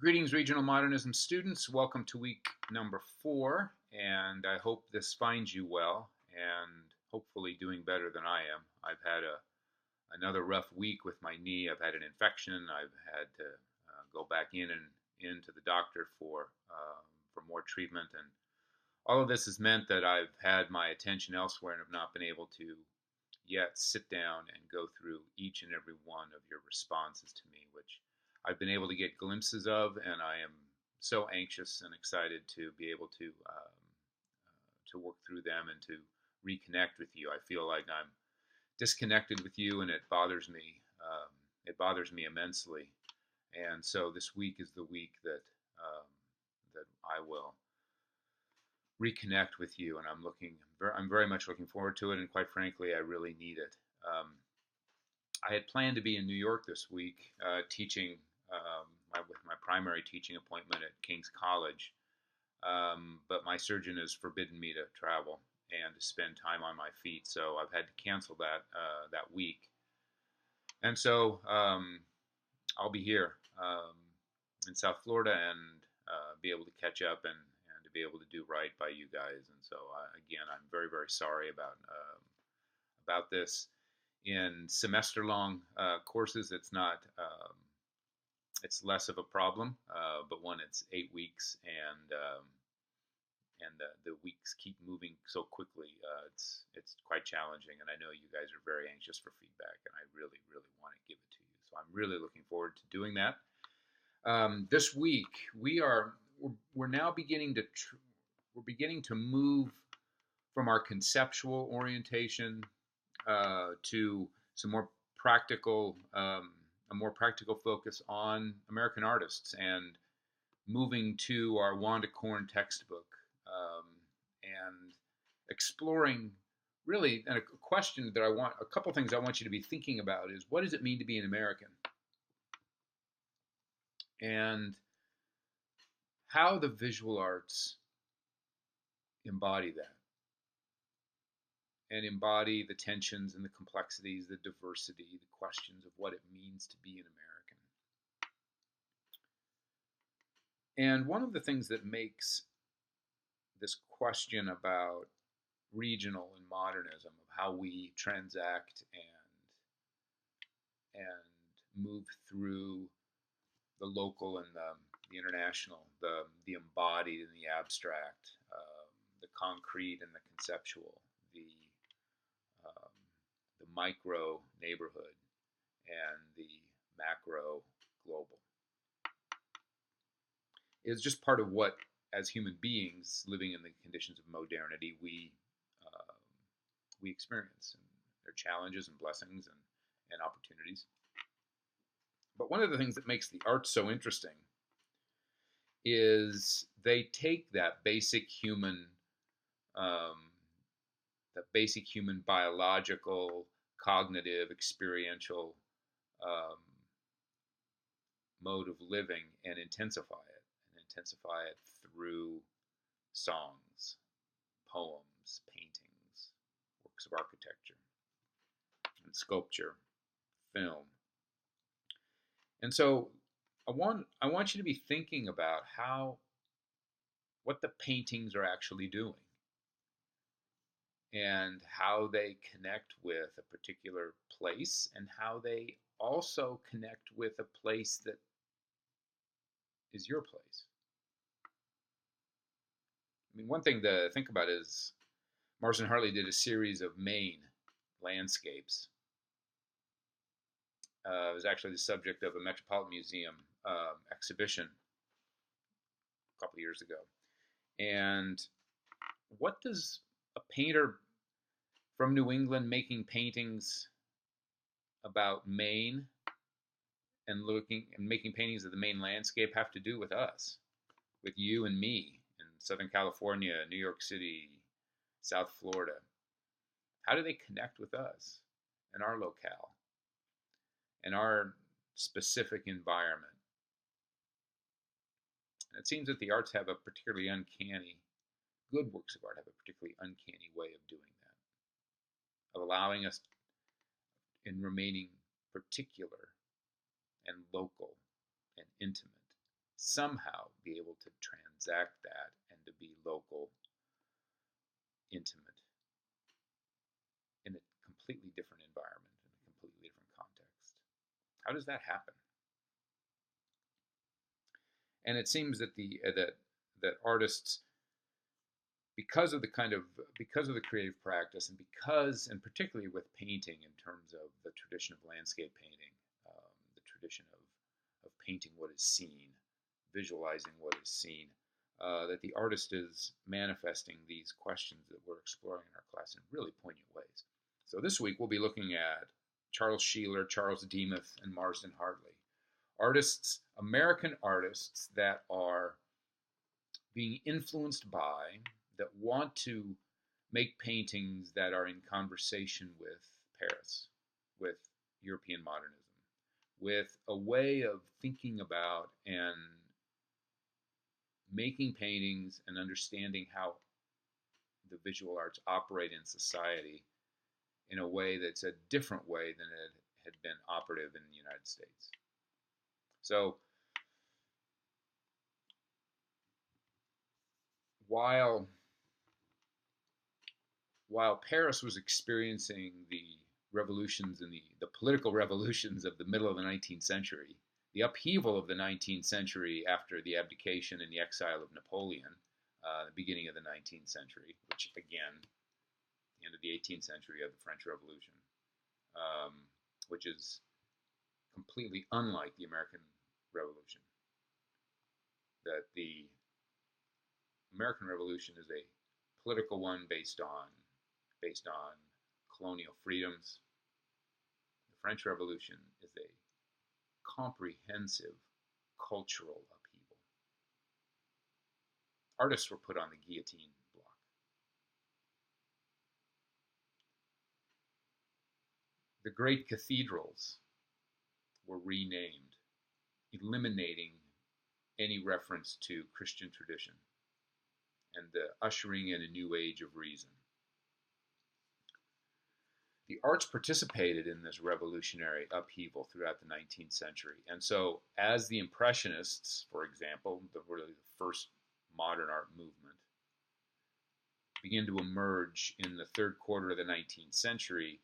Greetings, Regional Modernism students. Welcome to week number 4, and I hope this finds you well and hopefully doing better than I am. I've had another rough week with my knee. I've had an infection. I've had to go back into the doctor for more treatment, and all of this has meant that I've had my attention elsewhere and have not been able to yet sit down and go through each and every one of your responses to me, which I've been able to get glimpses of, and I am so anxious and excited to be able to work through them and to reconnect with you. I feel like I'm disconnected with you, and it bothers me. It bothers me immensely, and so this week is the week that I will reconnect with you, and I'm very much looking forward to it, and quite frankly, I really need it. I had planned to be in New York this week, teaching with my primary teaching appointment at King's College, but my surgeon has forbidden me to travel and to spend time on my feet, so I've had to cancel that week. And so I'll be here in South Florida and be able to catch up and to be able to do right by you guys. And so again, I'm very, very sorry about this. In semester-long courses, it's not. It's less of a problem, but when it's 8 weeks and the weeks keep moving so quickly, it's quite challenging. And I know you guys are very anxious for feedback, and I really, really want to give it to you. So I'm really looking forward to doing that. This week we're now beginning to move from our conceptual orientation to some more practical, a more practical focus on American artists, and moving to our Wanda Corn textbook, and exploring really, and a question that a couple things I want you to be thinking about is, what does it mean to be an American? And how the visual arts embody that, and embody the tensions and the complexities, the diversity, the questions of what it means to be an American. And one of the things that makes this question about regional and modernism, of how we transact and move through the local and the international, the embodied and the abstract, the concrete and the conceptual, the micro neighborhood and the macro global, is just part of what, as human beings living in the conditions of modernity, we experience, and their challenges and blessings and opportunities. But one of the things that makes the arts so interesting is they take that basic human biological, cognitive, experiential mode of living and intensify it through songs, poems, paintings, works of architecture, and sculpture, film. And so I want you to be thinking about what the paintings are actually doing, and how they connect with a particular place, and how they also connect with a place that is your place. I mean, one thing to think about is Marston Hartley did a series of Maine landscapes. It was actually the subject of a Metropolitan Museum exhibition a couple of years ago. And what does a painter from New England making paintings about Maine and making paintings of the Maine landscape have to do with us, with you and me in Southern California, New York City, South Florida? How do they connect with us and our locale and our specific environment? And it seems that the arts have a particularly good works of art have a particularly uncanny way of doing that, of allowing us in remaining particular and local and intimate somehow be able to transact that and to be local, intimate, in a completely different environment, in a completely different context. How does that happen? And it seems that that artists, because of the creative practice, and particularly with painting in terms of the tradition of landscape painting, the tradition of painting what is seen, visualizing what is seen, that the artist is manifesting these questions that we're exploring in our class in really poignant ways. So this week we'll be looking at Charles Sheeler, Charles Demuth, and Marsden Hartley. Artists, American artists that are being influenced by, that want to make paintings that are in conversation with Paris, with European modernism, with a way of thinking about and making paintings and understanding how the visual arts operate in society in a way that's a different way than it had been operative in the United States. So while Paris was experiencing the revolutions and the political revolutions of the middle of the 19th century, the upheaval of the 19th century after the abdication and the exile of Napoleon, the beginning of the 19th century, which again, the end of the 18th century of the French Revolution, which is completely unlike the American Revolution. That the American Revolution is a political one based on colonial freedoms. The French Revolution is a comprehensive cultural upheaval. Artists were put on the guillotine block. The great cathedrals were renamed, eliminating any reference to Christian tradition and the ushering in a new age of reason. The arts participated in this revolutionary upheaval throughout the 19th century. And so as the Impressionists, for example, really the first modern art movement, begin to emerge in the third quarter of the 19th century,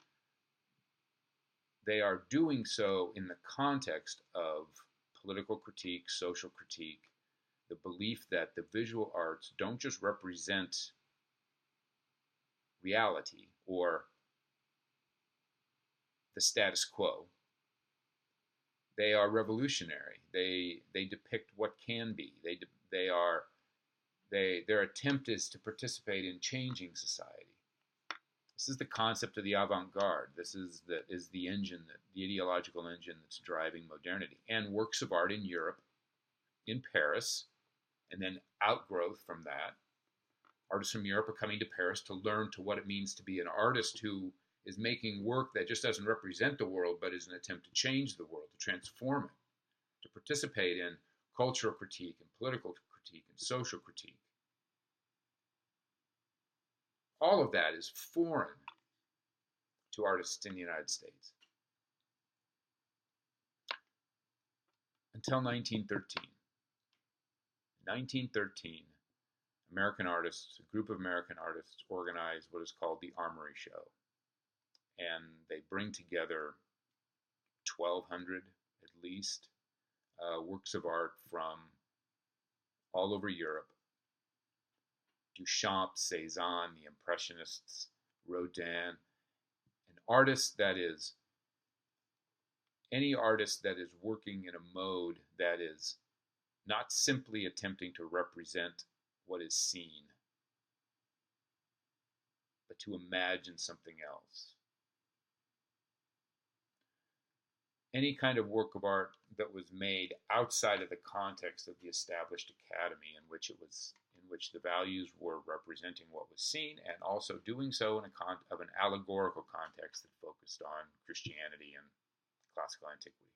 they are doing so in the context of political critique, social critique, the belief that the visual arts don't just represent reality or the status quo. They are revolutionary. They depict what can be. Their attempt is to participate in changing society. This is the concept of the avant-garde. This is the engine, the ideological engine that's driving modernity. And works of art in Europe, in Paris, and then outgrowth from that. Artists from Europe are coming to Paris to learn to what it means to be an artist who is making work that just doesn't represent the world, but is an attempt to change the world, to transform it, to participate in cultural critique and political critique and social critique. All of that is foreign to artists in the United States. Until 1913. 1913, American artists, a group of American artists, organized what is called the Armory Show. And they bring together 1,200, at least, works of art from all over Europe. Duchamp, Cézanne, the Impressionists, Rodin, any artist that is working in a mode that is not simply attempting to represent what is seen, but to imagine something else. Any kind of work of art that was made outside of the context of the established academy, in which the values were representing what was seen, and also doing so in an allegorical context that focused on Christianity and classical antiquity.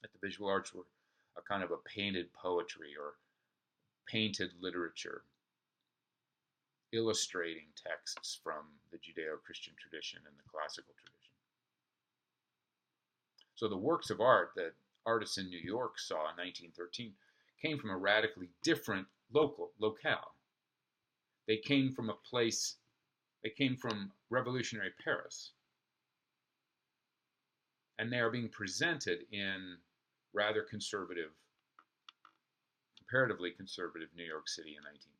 That the visual arts were a kind of a painted poetry or painted literature, illustrating texts from the Judeo-Christian tradition and the classical tradition. So the works of art that artists in New York saw in 1913 came from a radically different locale. They came from a place, they came from revolutionary Paris, and they are being presented in rather conservative, comparatively conservative New York City in 1913.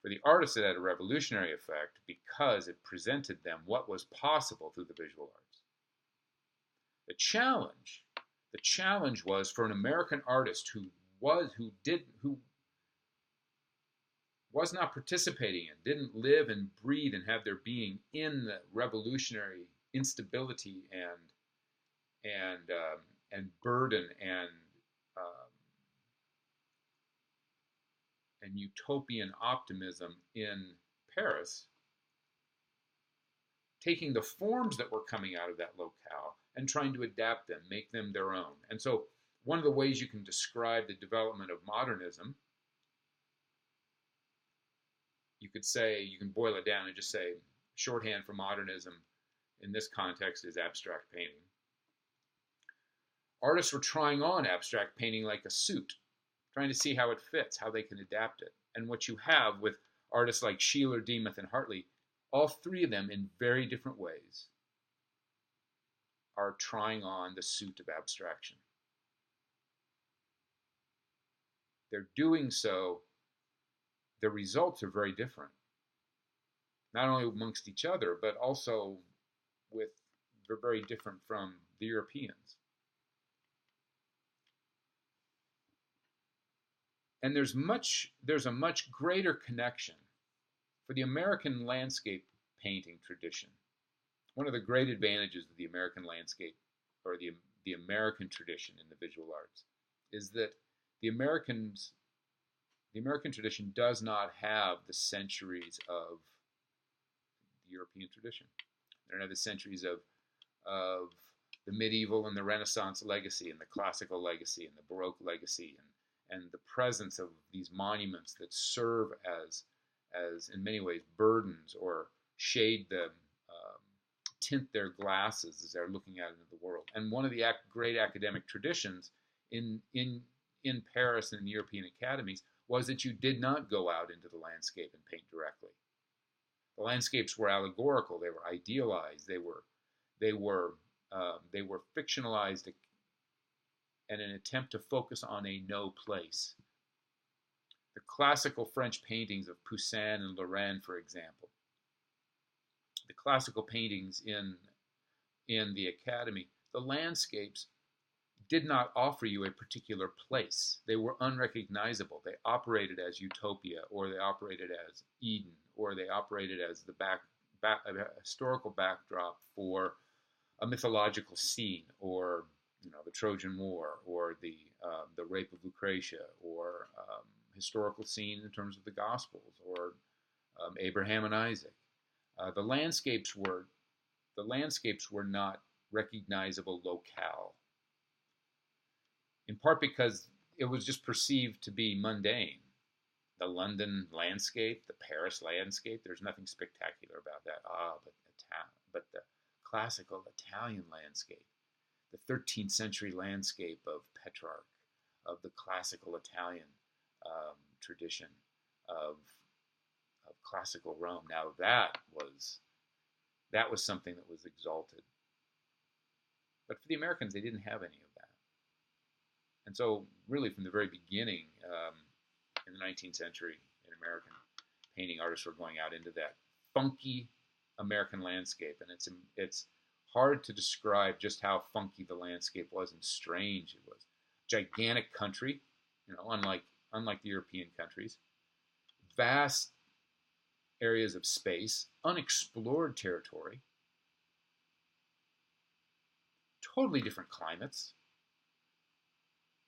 For the artists, it had a revolutionary effect because it presented them what was possible through the visual arts. The challenge was for an American artist who was not participating in, didn't live and breathe and have their being in the revolutionary instability and burden and utopian optimism in Paris, taking the forms that were coming out of that locale and trying to adapt them, make them their own. And so one of the ways you can describe the development of modernism, you can boil it down and just say shorthand for modernism in this context is abstract painting. Artists were trying on abstract painting like a suit, trying to see how it fits, how they can adapt it. And what you have with artists like Sheeler, Demuth, and Hartley, all three of them in very different ways are trying on the suit of abstraction. They're doing so, the results are very different. Not only amongst each other, but also they're very different from the Europeans. And there's a much greater connection for the American landscape painting tradition. One of the great advantages of the American landscape, or the American tradition in the visual arts, is that the American tradition does not have the centuries of the European tradition. They don't have the centuries of the medieval and the Renaissance legacy and the classical legacy and the Baroque legacy and the presence of these monuments that serve as in many ways burdens or shade them, tint their glasses as they're looking out into the world. And one of the great academic traditions in Paris and in European academies was that you did not go out into the landscape and paint directly. The landscapes were allegorical. They were idealized. They were fictionalized in an attempt to focus on a no place. The classical French paintings of Poussin and Lorraine, for example, the classical paintings in the Academy, the landscapes did not offer you a particular place. They were unrecognizable. They operated as utopia, or they operated as Eden, or they operated as the a historical backdrop for a mythological scene, or the Trojan War, or the rape of Lucretia, or historical scene in terms of the Gospels, or Abraham and Isaac. The landscapes were not recognizable locale, in part because it was just perceived to be mundane. The London landscape, the Paris landscape, there's nothing spectacular about that. But the classical Italian landscape, the 13th century landscape of Petrarch, of the classical Italian tradition of classical Rome. Now that was something that was exalted. But for the Americans, they didn't have any of that. And so really from the very beginning, in the 19th century, in American painting, artists were going out into that funky American landscape. And it's hard to describe just how funky the landscape was and strange it was. Gigantic country, unlike the European countries. Vast areas of space, unexplored territory, totally different climates,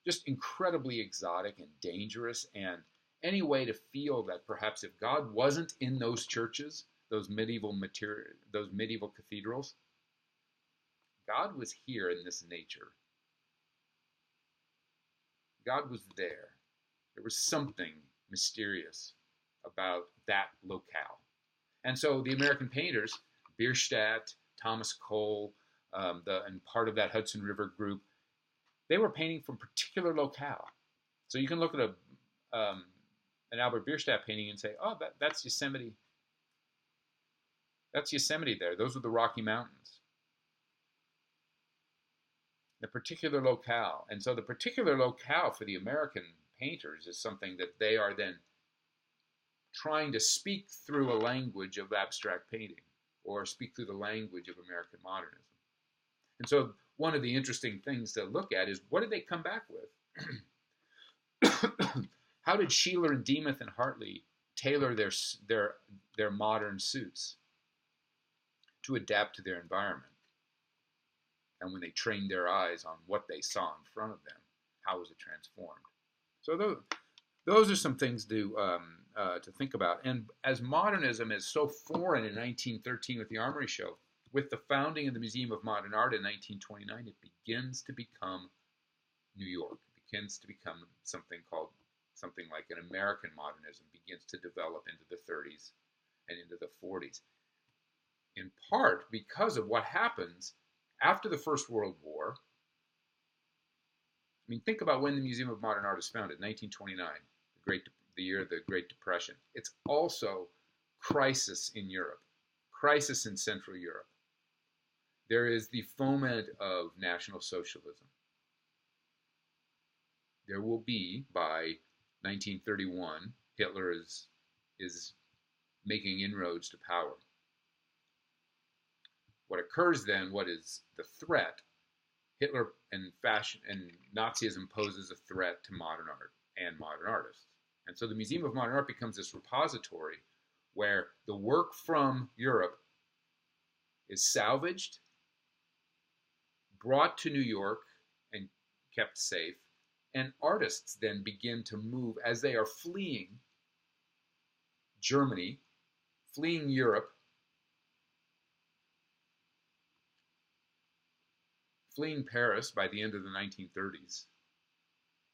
just incredibly exotic and dangerous, and any way to feel that perhaps if God wasn't in those churches, those medieval cathedrals, God was here in this nature. God was there. There was something mysterious about that locale. And so the American painters, Bierstadt, Thomas Cole, and part of that Hudson River group, they were painting from particular locale. So you can look at an Albert Bierstadt painting and say, oh, that's Yosemite. That's Yosemite there. Those are the Rocky Mountains. The particular locale. And so the particular locale for the American painters is something that they are then trying to speak through a language of abstract painting or speak through the language of American modernism. And so one of the interesting things to look at is, what did they come back with? How did Sheeler and Demuth and Hartley tailor their modern suits to adapt to their environment? And when they trained their eyes on what they saw in front of them, how was it transformed? So those are some things to think about. And as modernism is so foreign in 1913 with the Armory Show, with the founding of the Museum of Modern Art in 1929, it begins to become New York. It begins to become something like an American modernism begins to develop into the 30s and into the 40s. In part because of what happens after the First World War. I mean, think about when the Museum of Modern Art is founded, 1929, the year of the Great Depression. It's also crisis in Europe, crisis in Central Europe. There is the foment of National Socialism. There will be, by 1931, Hitler is making inroads to power. What occurs then, what is the threat? Hitler and Nazism poses a threat to modern art and modern artists. And so the Museum of Modern Art becomes this repository where the work from Europe is salvaged, brought to New York, and kept safe. And artists then begin to move as they are fleeing Germany, fleeing Europe, fleeing Paris by the end of the 1930s,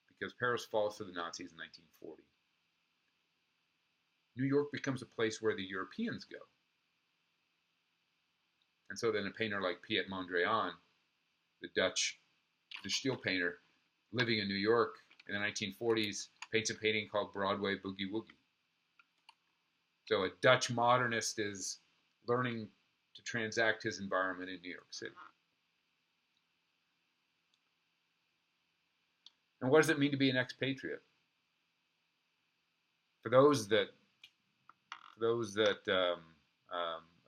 because Paris falls to the Nazis in 1940. New York becomes a place where the Europeans go. And so then a painter like Piet Mondrian, the steel painter, living in New York in the 1940s, paints a painting called Broadway Boogie Woogie. So a Dutch modernist is learning to transact his environment in New York City. And what does it mean to be an expatriate? For those of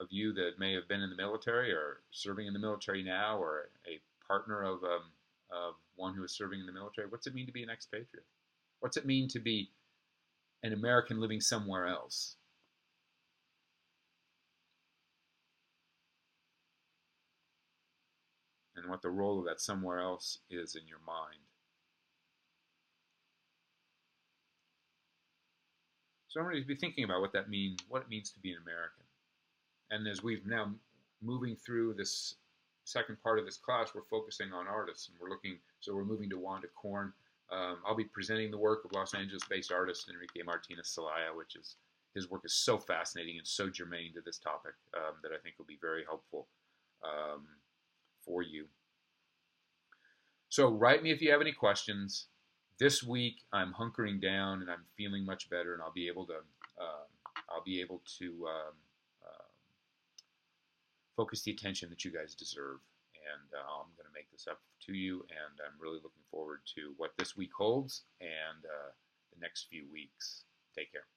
you that may have been in the military or serving in the military now, or a partner of one who is serving in the military, what's it mean to be an expatriate? What's it mean to be an American living somewhere else? And what the role of that somewhere else is in your mind. So I'm going to be thinking about what it means to be an American. And as we've now moving through this second part of this class, we're focusing on artists, and we're moving to Wanda Korn. I'll be presenting the work of Los Angeles-based artist Enrique Martinez Celaya, his work is so fascinating and so germane to this topic that I think will be very helpful for you. So write me if you have any questions. This week I'm hunkering down and I'm feeling much better, and I'll be able to focus the attention that you guys deserve. And I'm going to make this up to you, and I'm really looking forward to what this week holds and the next few weeks. Take care.